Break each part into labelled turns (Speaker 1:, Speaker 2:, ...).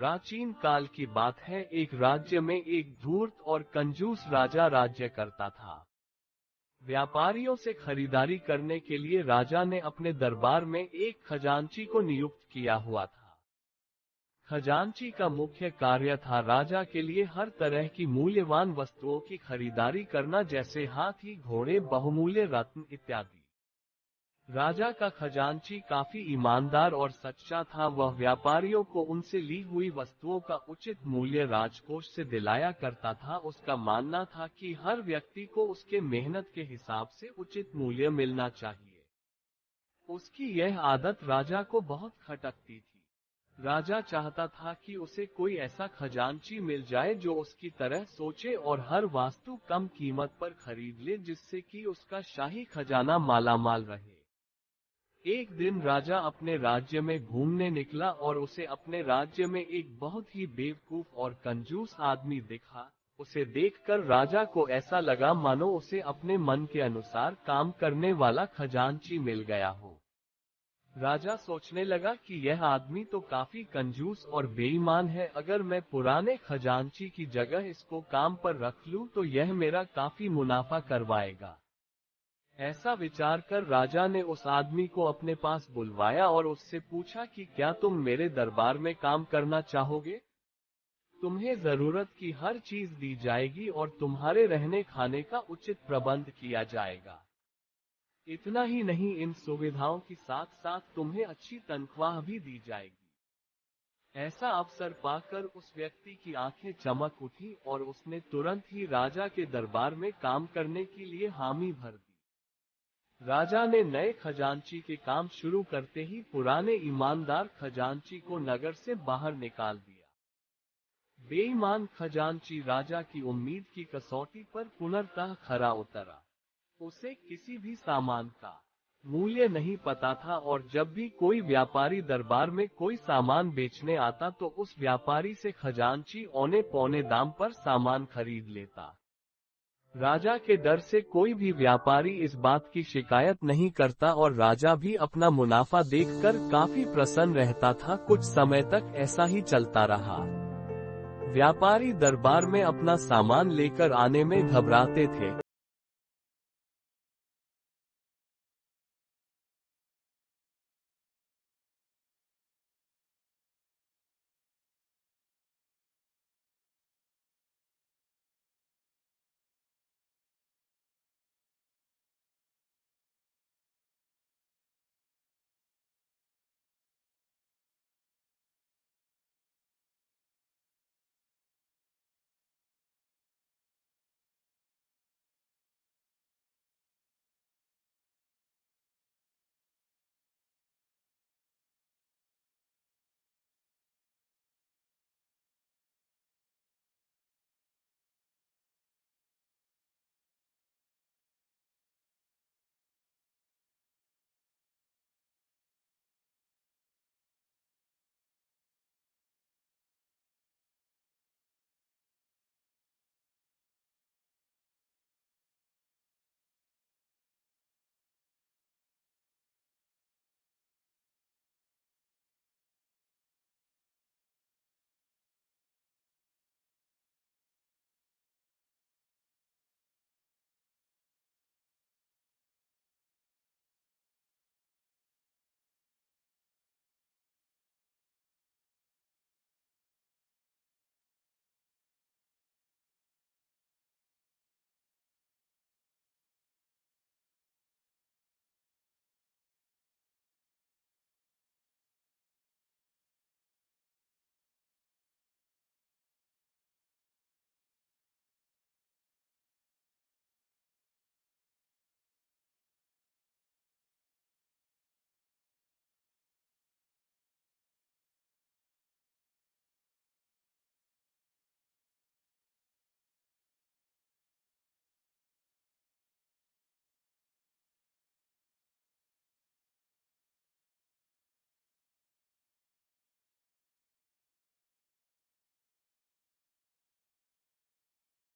Speaker 1: प्राचीन काल की बात है, एक राज्य में एक धूर्त और कंजूस राजा राज्य करता था। व्यापारियों से खरीदारी करने के लिए राजा ने अपने दरबार में एक खजांची को नियुक्त किया हुआ था। खजांची का मुख्य कार्य था राजा के लिए हर तरह की मूल्यवान वस्तुओं की खरीदारी करना, जैसे हाथी, घोड़े, बहुमूल्य रत्न इत्यादि। राजा का खजांची काफी ईमानदार और सच्चा था। वह व्यापारियों को उनसे ली हुई वस्तुओं का उचित मूल्य राजकोष से दिलाया करता था। उसका मानना था कि हर व्यक्ति को उसके मेहनत के हिसाब से उचित मूल्य मिलना चाहिए। उसकी यह आदत राजा को बहुत खटकती थी। राजा चाहता था कि उसे कोई ऐसा खजांची मिल जाए जो उसकी तरह सोचे और हर वस्तु कम कीमत पर खरीद ले, जिससे कि उसका शाही खजाना मालामाल रहे। एक दिन राजा अपने राज्य में घूमने निकला और उसे अपने राज्य में एक बहुत ही बेवकूफ और कंजूस आदमी दिखा। उसे देखकर राजा को ऐसा लगा मानो उसे अपने मन के अनुसार काम करने वाला खजांची मिल गया हो। राजा सोचने लगा कि यह आदमी तो काफी कंजूस और बेईमान है। अगर मैं पुराने खजांची की जगह इसको काम पर रख लूं तो यह मेरा काफी मुनाफा करवाएगा। ऐसा विचार कर राजा ने उस आदमी को अपने पास बुलवाया और उससे पूछा कि क्या तुम मेरे दरबार में काम करना चाहोगे? तुम्हें जरूरत की हर चीज दी जाएगी और तुम्हारे रहने खाने का उचित प्रबंध किया जाएगा। इतना ही नहीं, इन सुविधाओं के साथ साथ तुम्हें अच्छी तनख्वाह भी दी जाएगी। ऐसा अवसर पाकर उस व्यक्ति की आंखें चमक उठी और उसने तुरंत ही राजा के दरबार में काम करने के लिए हामी भर दी। राजा ने नए खजांची के काम शुरू करते ही पुराने ईमानदार खजांची को नगर से बाहर निकाल दिया। बेईमान खजांची राजा की उम्मीद की कसौटी पर पुनर्तः खरा उतरा। उसे किसी भी सामान का मूल्य नहीं पता था और जब भी कोई व्यापारी दरबार में कोई सामान बेचने आता तो उस व्यापारी से खजांची औने पौने दाम पर सामान खरीद लेता। राजा के डर से कोई भी व्यापारी इस बात की शिकायत नहीं करता और राजा भी अपना मुनाफा देखकर काफी प्रसन्न रहता था। कुछ समय तक ऐसा ही चलता रहा। व्यापारी दरबार में अपना सामान लेकर आने में घबराते थे।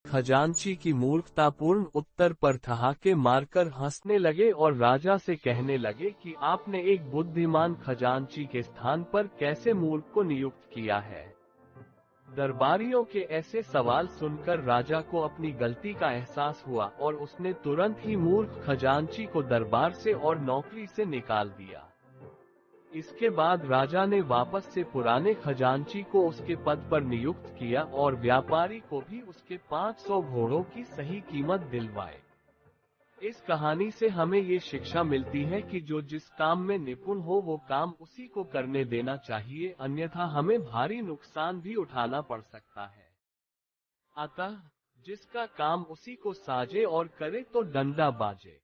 Speaker 1: खजांची की मूर्खतापूर्ण उत्तर पर ठहाके मारकर हंसने लगे और राजा से कहने लगे कि आपने एक बुद्धिमान खजांची के स्थान पर कैसे मूर्ख को नियुक्त किया है। दरबारियों के ऐसे सवाल सुनकर राजा को अपनी गलती का एहसास हुआ और उसने तुरंत ही मूर्ख खजांची को दरबार से और नौकरी से निकाल दिया। इसके बाद राजा ने वापस से पुराने खजांची को उसके पद पर नियुक्त किया और व्यापारी को भी उसके 500 घोड़ों की सही कीमत दिलवाए। इस कहानी से हमें ये शिक्षा मिलती है कि जो जिस काम में निपुण हो वो काम उसी को करने देना चाहिए, अन्यथा हमें भारी नुकसान भी उठाना पड़ सकता है। अतः जिसका काम उसी को साजे और करे तो डंडा बाजे।